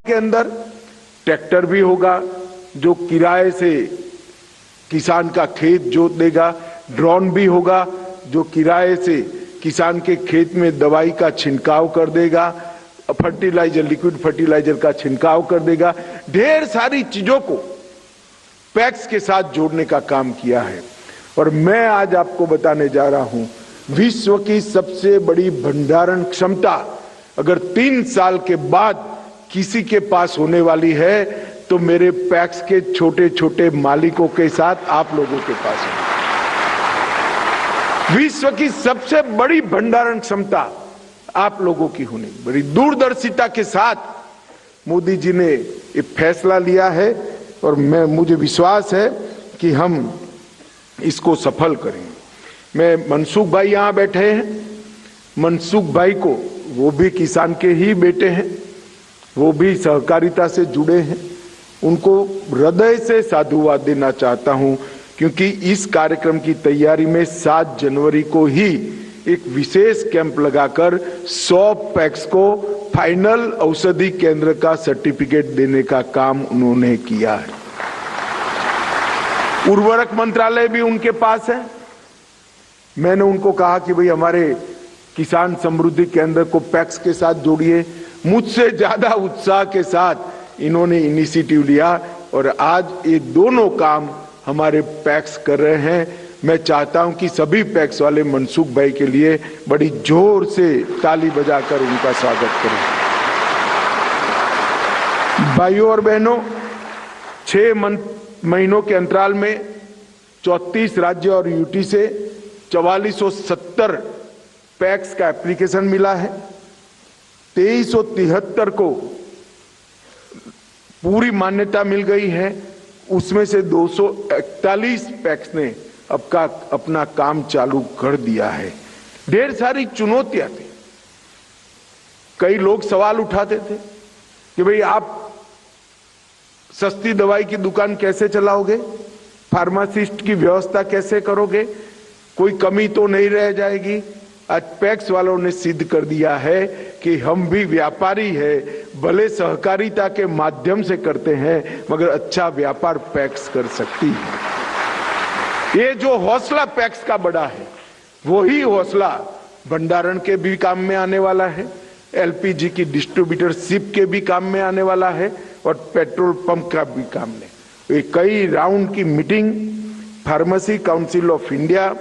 के अंदर ट्रैक्टर भी होगा जो किराए से किसान का खेत जोत देगा, ड्रोन भी होगा जो किराए से किसान के खेत में दवाई का छिड़काव कर देगा, फर्टिलाइजर, लिक्विड फर्टिलाइजर का छिड़काव कर देगा। ढेर सारी चीजों को पैक्स के साथ जोड़ने का काम किया है। और मैं आज आपको बताने जा रहा हूं, विश्व की सबसे बड़ी भंडारण क्षमता अगर 3 साल के बाद किसी के पास होने वाली है तो मेरे पैक्स के छोटे छोटे मालिकों के साथ आप लोगों के पास है। विश्व की सबसे बड़ी भंडारण क्षमता आप लोगों की होनी, बड़ी दूरदर्शिता के साथ मोदी जी ने ये फैसला लिया है और मुझे विश्वास है कि हम इसको सफल करेंगे। मैं मनसुख भाई यहां बैठे हैं, मनसुख भाई को, वो भी किसान के ही बेटे हैं, वो भी सहकारिता से जुड़े हैं, उनको हृदय से साधुवाद देना चाहता हूं क्योंकि इस कार्यक्रम की तैयारी में 7 जनवरी को ही एक विशेष कैंप लगाकर 100 पैक्स को फाइनल औषधि केंद्र का सर्टिफिकेट देने का काम उन्होंने किया है। उर्वरक मंत्रालय भी उनके पास है। मैंने उनको कहा कि भाई हमारे किसान समृद्धि केंद्र को पैक्स के साथ जोड़िए। मुझसे ज्यादा उत्साह के साथ इन्होंने इनिशिएटिव लिया और आज ये दोनों काम हमारे पैक्स कर रहे हैं। मैं चाहता हूं कि सभी पैक्स वाले मनसुख भाई के लिए बड़ी जोर से ताली बजाकर उनका स्वागत करें। भाइयों और बहनों, 6 महीनों के अंतराल में 34 राज्य और यूटी से 4470 पैक्स का एप्लीकेशन मिला है। 2373 को पूरी मान्यता मिल गई है। उसमें से 241 पैक्स ने अपना काम चालू कर दिया है। ढेर सारी चुनौतियां थी। कई लोग सवाल उठाते थे कि भाई आप सस्ती दवाई की दुकान कैसे चलाओगे, फार्मासिस्ट की व्यवस्था कैसे करोगे, कोई कमी तो नहीं रह जाएगी। आज पैक्स वालों ने सिद्ध कर दिया है कि हम भी व्यापारी है, भले सहकारिता के माध्यम से करते हैं मगर अच्छा व्यापार पैक्स कर सकती है। ये जो हौसला पैक्स का बड़ा है वही हौसला भंडारण के भी काम में आने वाला है, एलपीजी की डिस्ट्रीब्यूटरशिप के भी काम में आने वाला है और पेट्रोल पंप का भी काम में। ये कई राउंड की meeting pharmacy council of India,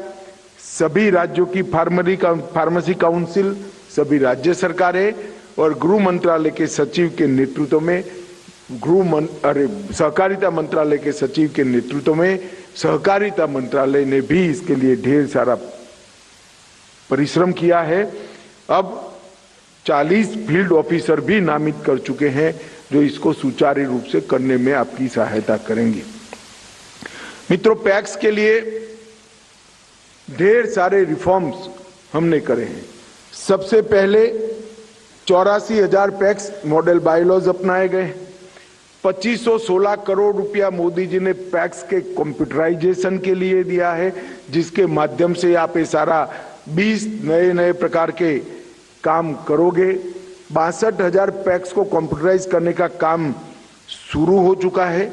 सभी राज्यों की फार्मेसी काउंसिल, सभी राज्य सरकारें और गृह मंत्रालय के सचिव के नेतृत्व में, सहकारिता मंत्रालय के सचिव के नेतृत्व में सहकारिता मंत्रालय ने भी इसके लिए ढेर सारा परिश्रम किया है। अब 40 फील्ड ऑफिसर भी नामित कर चुके हैं जो इसको सुचारू रूप से करने में आपकी सहायता करेंगे। मित्रों, पैक्स के लिए ढेर सारे रिफॉर्म्स हमने करे हैं। सबसे पहले 84,000 पैक्स मॉडल बायलॉज अपनाए गए। 2516 करोड़ रुपया मोदी जी ने पैक्स के कंप्यूटराइजेशन के लिए दिया है, जिसके माध्यम से आप ये सारा 20 नए प्रकार के काम करोगे। 62,000 पैक्स को कंप्यूटराइज करने का काम शुरू हो चुका है।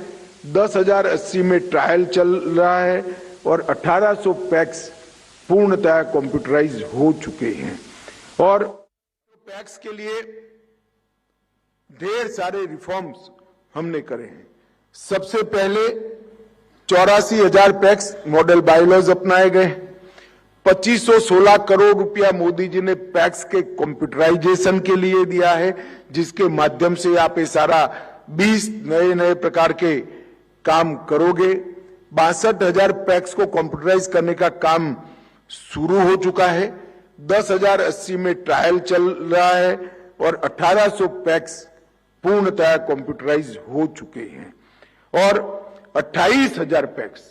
10,080 में ट्रायल चल रहा है और 1800 पैक्स पूर्णतः कंप्यूटराइज हो चुके हैं। और पैक्स के लिए ढेर सारे रिफॉर्म्स हमने करे हैं। सबसे पहले 84,000 पैक्स मॉडल बायलॉज अपनाए गए। 2516 करोड़ रुपया मोदी जी ने पैक्स के कंप्यूटराइजेशन के लिए दिया है, जिसके माध्यम से आप ये सारा 20 नए प्रकार के काम करोगे। 62,000 पैक्स को कंप्यूटराइज करने का काम शुरू हो चुका है। 10,080 में ट्रायल चल रहा है और 1800 पैक्स पूर्णतः कंप्यूटराइज हो चुके हैं। और 28,000 पैक्स,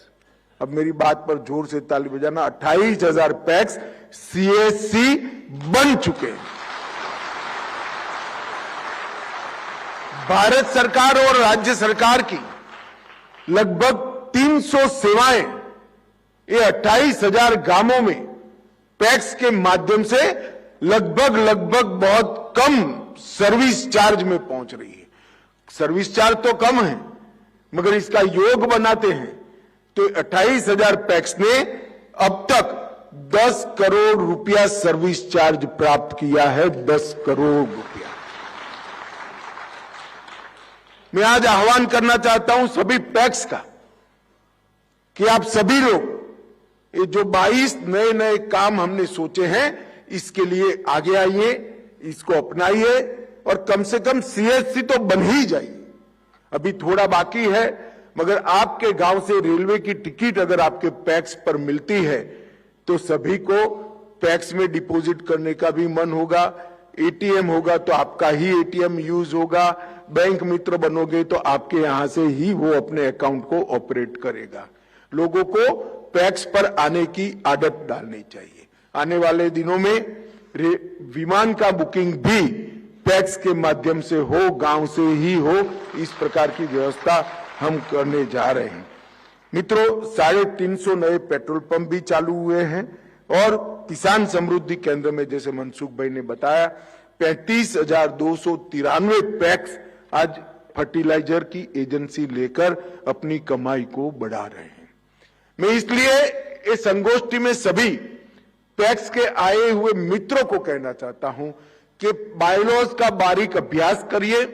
अब मेरी बात पर जोर से ताली बजाना, 28,000 पैक्स सीएससी बन चुके हैं। भारत सरकार और राज्य सरकार की लगभग 300 सेवाएं ये 28,000 गांवों में पैक्स के माध्यम से लगभग बहुत कम सर्विस चार्ज में पहुंच रही है। सर्विस चार्ज तो कम है, मगर इसका योग बनाते हैं तो 28,000 पैक्स ने अब तक 10 करोड़ रुपया सर्विस चार्ज प्राप्त किया है। 10 करोड़ रुपया। मैं आज आह्वान करना चाहता हूं सभी पैक्स का कि आप सभी लोग ये जो 22 नए नए काम हमने सोचे हैं, इसके लिए आगे आइए, इसको अपनाइए और कम से कम सीएससी तो बन ही जाइए। अभी थोड़ा बाकी है, मगर आपके गांव से रेलवे की टिकट अगर आपके पैक्स पर मिलती है तो सभी को पैक्स में डिपॉजिट करने का भी मन होगा। एटीएम होगा तो आपका ही एटीएम यूज होगा। बैंक मित्र बनोगे तो आपके यहां से ही वो अपने अकाउंट को ऑपरेट करेगा। लोगों को पैक्स पर आने की आदत डालनी चाहिए। आने वाले दिनों में विमान का बुकिंग भी पैक्स के माध्यम से हो, गांव से ही हो, इस प्रकार की व्यवस्था हम करने जा रहे हैं। मित्रों, 350 नए पेट्रोल पंप भी चालू हुए हैं और किसान समृद्धि केंद्र में जैसे मनसुख भाई ने बताया 35,293 पैक्स आज फर्टिलाइजर की एजेंसी लेकर अपनी कमाई को बढ़ा रहे हैं। मैं इसलिए इस संगोष्ठी में सभी पैक्स के आए हुए मित्रों को कहना चाहता हूं कि बायलॉज का बारीक अभ्यास करिए।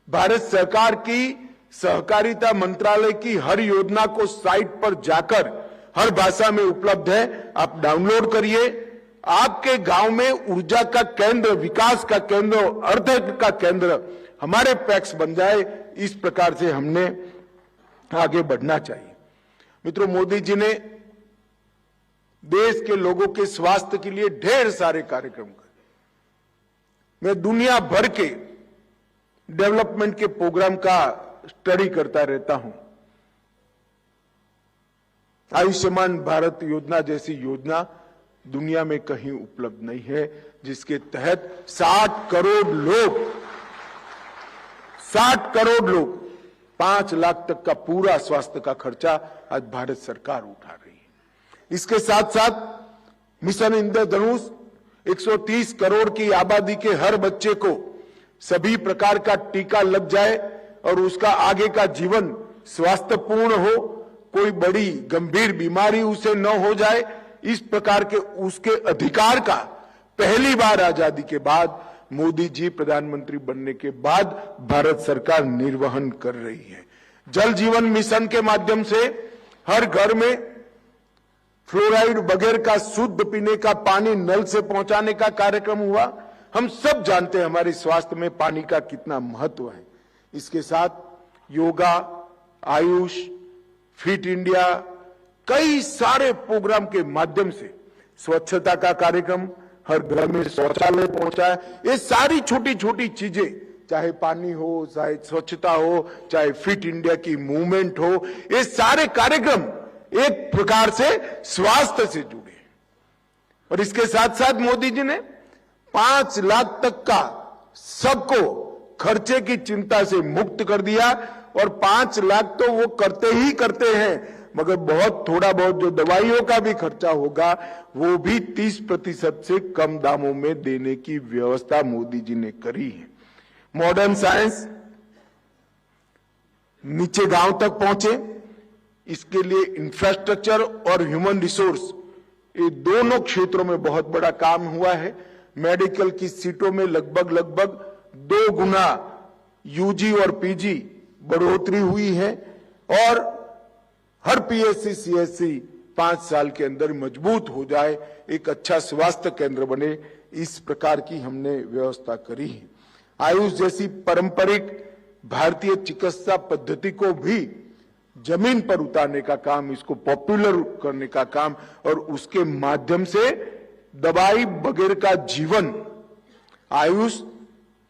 भारत सरकार की सहकारिता मंत्रालय की हर योजना को साइट पर जाकर हर भाषा में उपलब्ध है, आप डाउनलोड करिए। आपके गांव में ऊर्जा का केंद्र, विकास का केंद्र, अर्थ का केंद्र हमारे पैक्स बन जाए, इस प्रकार से हमने आगे बढ़ना चाहिए। मित्रों, मोदी जी ने देश के लोगों के स्वास्थ्य के लिए ढेर सारे कार्यक्रम करे। मैं दुनिया भर के डेवलपमेंट के प्रोग्राम का स्टडी करता रहता हूं। आयुष्मान भारत योजना जैसी योजना दुनिया में कहीं उपलब्ध नहीं है, जिसके तहत 60 करोड़ लोग 5 लाख तक का पूरा स्वास्थ्य का खर्चा आज भारत सरकार उठा रही है। इसके साथ साथ मिशन इंद्रधनुष 130 करोड़ की आबादी के हर बच्चे को सभी प्रकार का टीका लग जाए और उसका आगे का जीवन स्वास्थ्यपूर्ण हो, कोई बड़ी गंभीर बीमारी उसे न हो जाए, इस प्रकार के उसके अधिकार का पहली बार आजादी के बाद मोदी जी प्रधानमंत्री बनने के बाद भारत सरकार निर्वहन कर रही है। जल जीवन मिशन के माध्यम से हर घर में फ्लोराइड बगैर का शुद्ध पीने का पानी नल से पहुंचाने का कार्यक्रम हुआ। हम सब जानते हैं हमारे स्वास्थ्य में पानी का कितना महत्व है। इसके साथ योगा, आयुष, फिट इंडिया, कई सारे प्रोग्राम के माध्यम से स्वच्छता का कार्यक्रम, हर घर में शौचालय पहुंचाए। ये सारी छोटी छोटी चीजें, चाहे पानी हो, चाहे स्वच्छता हो, चाहे फिट इंडिया की मूवमेंट हो, ये सारे कार्यक्रम एक प्रकार से स्वास्थ्य से जुड़े। और इसके साथ साथ मोदी जी ने 5 लाख तक का सबको खर्चे की चिंता से मुक्त कर दिया। और 5 लाख तो वो करते ही करते हैं, मगर बहुत थोड़ा बहुत जो दवाइयों का भी खर्चा होगा वो भी 30% से कम दामों में देने की व्यवस्था मोदी जी ने करी है। मॉडर्न साइंस नीचे गांव तक पहुंचे, इसके लिए इंफ्रास्ट्रक्चर और ह्यूमन रिसोर्स, ये दोनों क्षेत्रों में बहुत बड़ा काम हुआ है। मेडिकल की सीटों में लगभग 2 गुना यूजी और पीजी बढ़ोतरी हुई है और हर पीएससी सीएससी 5 साल के अंदर मजबूत हो जाए, एक अच्छा स्वास्थ्य केंद्र बने, इस प्रकार की हमने व्यवस्था करी है। आयुष जैसी पारंपरिक भारतीय चिकित्सा पद्धति को भी जमीन पर उतारने का काम, इसको पॉपुलर करने का काम और उसके माध्यम से दवाई बगैर का जीवन, आयुष,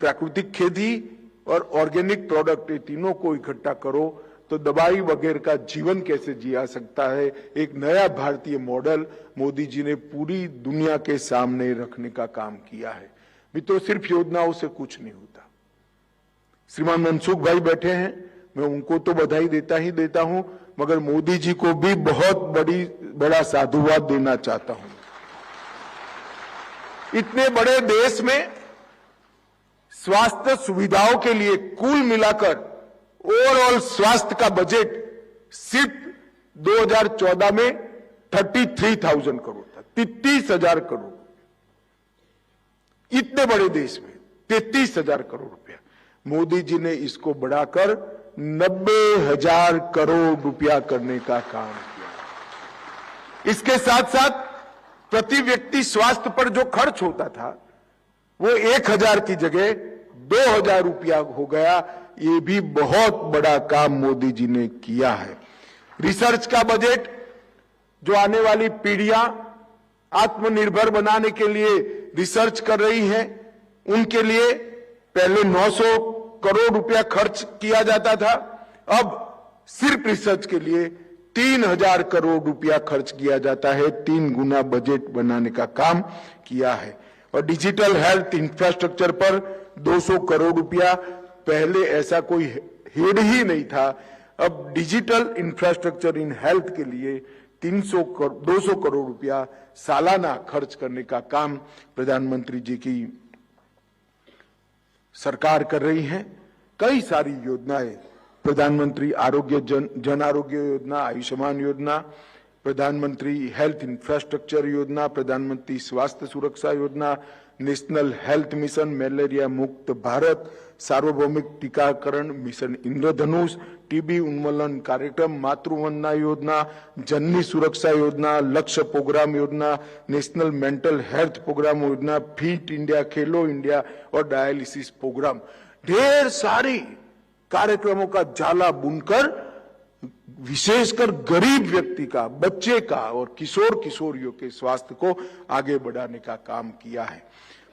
प्राकृतिक खेती और ऑर्गेनिक प्रोडक्ट, ये तीनों को इकट्ठा करो तो दवाई वगैरह का जीवन कैसे जिया सकता है, एक नया भारतीय मॉडल मोदी जी ने पूरी दुनिया के सामने रखने का काम किया है। मित्रों, सिर्फ योजनाओं से कुछ नहीं होता। श्रीमान मनसुख भाई बैठे हैं, मैं उनको तो बधाई देता हूं, मगर मोदी जी को भी बहुत बड़ा साधुवाद देना चाहता हूं। इतने बड़े देश में स्वास्थ्य सुविधाओं के लिए कुल मिलाकर ओवरऑल स्वास्थ्य का बजट सिर्फ 2014 में 33,000 करोड़ था, 33,000 करोड़। इतने बड़े देश में 33,000 करोड़ रुपया, मोदी जी ने इसको बढ़ाकर 90,000 करोड़ रुपया करने का काम किया। इसके साथ साथ प्रति व्यक्ति स्वास्थ्य पर जो खर्च होता था वो 1,000 की जगह 2,000 रुपया हो गया। ये भी बहुत बड़ा काम मोदी जी ने किया है। रिसर्च का बजट जो आने वाली पीढ़ियां आत्मनिर्भर बनाने के लिए रिसर्च कर रही हैं, उनके लिए पहले 900 करोड़ रुपया खर्च किया जाता था, अब सिर्फ रिसर्च के लिए 3,000 करोड़ रुपया खर्च किया जाता है। 3 गुना बजट बनाने का काम किया है। और डिजिटल हेल्थ इंफ्रास्ट्रक्चर पर 200 करोड़ रुपया, पहले ऐसा कोई हेड ही नहीं था। अब डिजिटल इंफ्रास्ट्रक्चर इन हेल्थ के लिए 200 करोड़ रुपया सालाना खर्च करने का काम प्रधानमंत्री जी की सरकार कर रही है। कई सारी योजनाएं, प्रधानमंत्री आरोग्य जन आरोग्य योजना, आयुष्मान योजना, प्रधानमंत्री हेल्थ इंफ्रास्ट्रक्चर योजना, प्रधानमंत्री स्वास्थ्य सुरक्षा योजना, नेशनल हेल्थ मिशन, मलेरिया मुक्त भारत, सार्वभौमिक टीकाकरण मिशन इंद्रधनुष, टीबी उन्मूलन कार्यक्रम, मातृवंदना योजना, जननी सुरक्षा योजना, लक्ष्य प्रोग्राम योजना, नेशनल मेंटल हेल्थ प्रोग्राम योजना, फिट इंडिया, खेलो इंडिया और डायलिसिस प्रोग्राम, ढेर सारी कार्यक्रमों का जाला बुनकर विशेषकर गरीब व्यक्ति का, बच्चे का और किशोर किशोरियों के स्वास्थ्य को आगे बढ़ाने का काम किया है।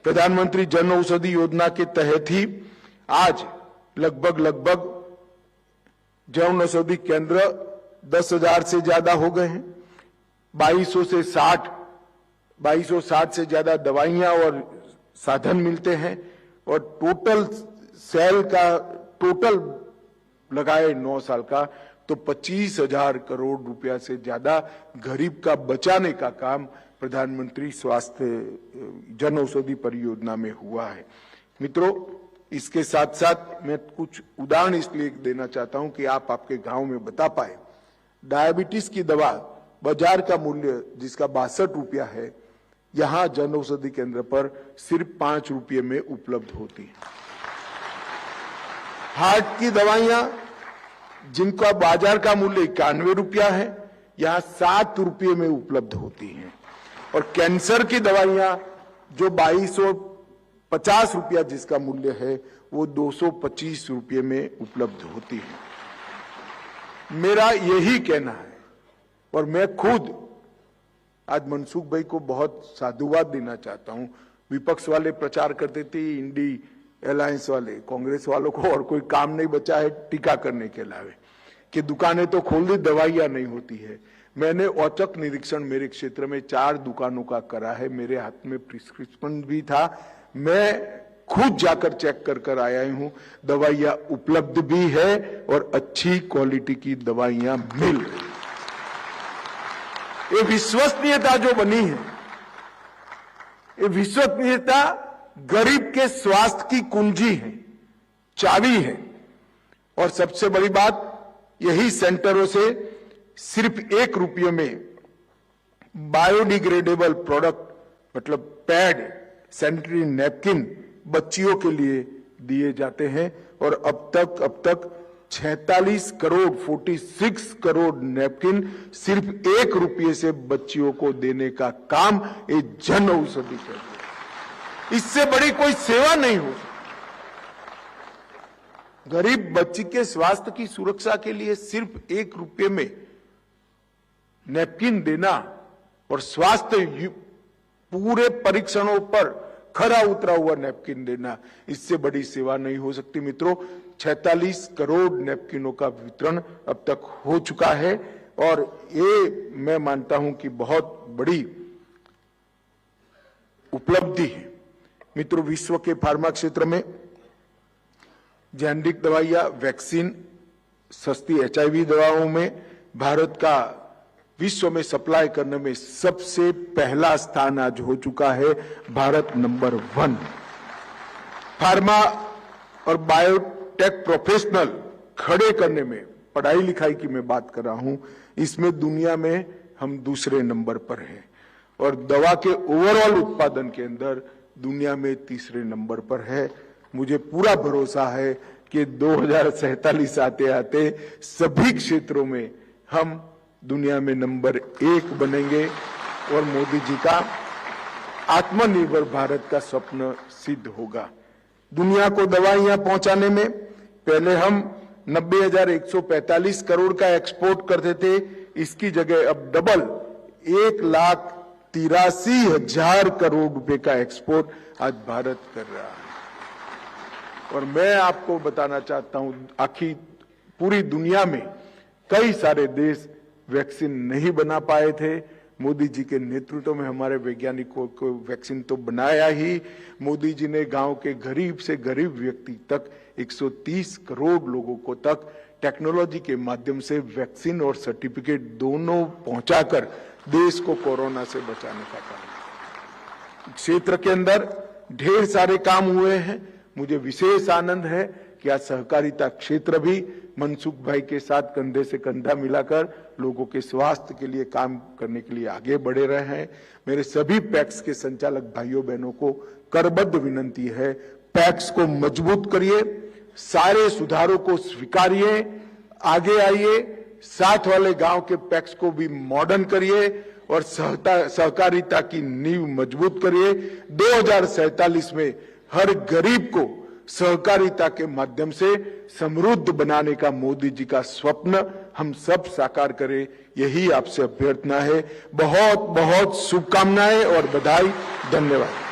प्रधानमंत्री जन औषधि योजना के तहत ही आज लगभग जन औषधि केंद्र 10,000 से ज्यादा हो गए हैं। 2260 से ज्यादा दवाइयां और साधन मिलते हैं और टोटल सेल का टोटल लगाए 9 साल का तो 25,000 करोड़ रुपया से ज्यादा गरीब का बचाने का काम प्रधानमंत्री स्वास्थ्य जन औषधि परियोजना में हुआ है। मित्रों, इसके साथ साथ मैं कुछ उदाहरण इसलिए देना चाहता हूं कि आप आपके गांव में बता पाए। डायबिटीज की दवा बाजार का मूल्य जिसका 62 रुपया है, यहां जन औषधि केंद्र पर सिर्फ 5 रुपये में उपलब्ध होती है। हार्ट की दवाइयां जिनका बाजार का मूल्य 91 रुपया है, यहां 7 रुपये में उपलब्ध होती हैं। और कैंसर की दवाइयां जो 2250 रुपया जिसका मूल्य है, वो 225 रुपये में उपलब्ध होती है। मेरा यही कहना है और मैं खुद आज मनसुख भाई को बहुत साधुवाद देना चाहता हूं। विपक्ष वाले प्रचार करते थे, इंडी अलायंस वाले, कांग्रेस वालों को और कोई काम नहीं बचा है टीका करने के अलावे कि दुकानें तो खोल दी, दवाइयां नहीं होती है। मैंने औचक निरीक्षण मेरे क्षेत्र में 4 दुकानों का करा है। मेरे हाथ में प्रिस्क्रिप्शन भी था, मैं खुद जाकर चेक कर आया हूं। दवाइयां उपलब्ध भी है और अच्छी क्वालिटी की दवाइयां मिल रही। ये विश्वसनीयता जो बनी है, ये विश्वसनीयता गरीब के स्वास्थ्य की कुंजी है, चाबी है। और सबसे बड़ी बात, यही सेंटरों से सिर्फ 1 रुपये में बायोडिग्रेडेबल प्रोडक्ट मतलब पैड, सैनिटरी नैपकिन बच्चियों के लिए दिए जाते हैं। और अब तक 46 करोड़ नैपकिन सिर्फ 1 रुपये से बच्चियों को देने का काम ये जन औषधि कर रही है। इससे बड़ी कोई सेवा नहीं हो सकती। गरीब बच्ची के स्वास्थ्य की सुरक्षा के लिए सिर्फ 1 रुपये में नैपकिन देना और स्वास्थ्य पूरे परीक्षणों पर खरा उतरा हुआ नैपकिन देना, इससे बड़ी सेवा नहीं हो सकती। मित्रों, 46 करोड़ नैपकिनों का वितरण अब तक हो चुका है और ये मैं मानता हूं कि बहुत बड़ी उपलब्धि है। मित्रों, विश्व के फार्मा क्षेत्र में जेनेरिक दवाइयां, वैक्सीन, सस्ती HIV दवाओं में भारत का विश्व में सप्लाई करने में सबसे पहला स्थान आज हो चुका है। भारत नंबर 1। फार्मा और बायोटेक प्रोफेशनल खड़े करने में, पढ़ाई लिखाई की मैं बात कर रहा हूं, इसमें दुनिया में हम दूसरे नंबर पर हैं और दवा के ओवरऑल उत्पादन के अंदर दुनिया में तीसरे नंबर पर है। मुझे पूरा भरोसा है कि 2047 आते आते सभी क्षेत्रों में हम दुनिया में नंबर 1 बनेंगे और मोदी जी का आत्मनिर्भर भारत का स्वप्न सिद्ध होगा। दुनिया को दवाइयां पहुंचाने में पहले हम 90,145 करोड़ का एक्सपोर्ट करते थे, इसकी जगह अब डबल 1,83,000 करोड़ रुपए का एक्सपोर्ट आज भारत कर रहा है। और मैं आपको बताना चाहता हूं, आखिर पूरी दुनिया में कई सारे देश वैक्सीन नहीं बना पाए थे। मोदी जी के नेतृत्व में हमारे वैज्ञानिकों को वैक्सीन तो बनाया ही, मोदी जी ने गांव के गरीब से गरीब व्यक्ति तक 130 करोड़ लोगों को तक टेक्नोलॉजी के माध्यम से वैक्सीन और सर्टिफिकेट दोनों पहुंचाकर देश को कोरोना से बचाने का काम। क्षेत्र के अंदर ढेर सारे काम हुए हैं। मुझे विशेष आनंद है कि आज सहकारिता क्षेत्र भी मनसुख भाई के साथ कंधे से कंधा मिलाकर लोगों के स्वास्थ्य के लिए काम करने के लिए आगे बढ़े रहे हैं। मेरे सभी पैक्स के संचालक भाइयों बहनों को करबद्ध विनंती है, पैक्स को मजबूत करिए, सारे सुधारों को स्वीकारिए, आगे आइए, साथ वाले गांव के पैक्स को भी मॉडर्न करिए और सहकारिता की नींव मजबूत करिए। 2047 में हर गरीब को सहकारिता के माध्यम से समृद्ध बनाने का मोदी जी का स्वप्न हम सब साकार करें, यही आपसे अभ्यर्थना है। बहुत बहुत शुभकामनाएं और बधाई। धन्यवाद।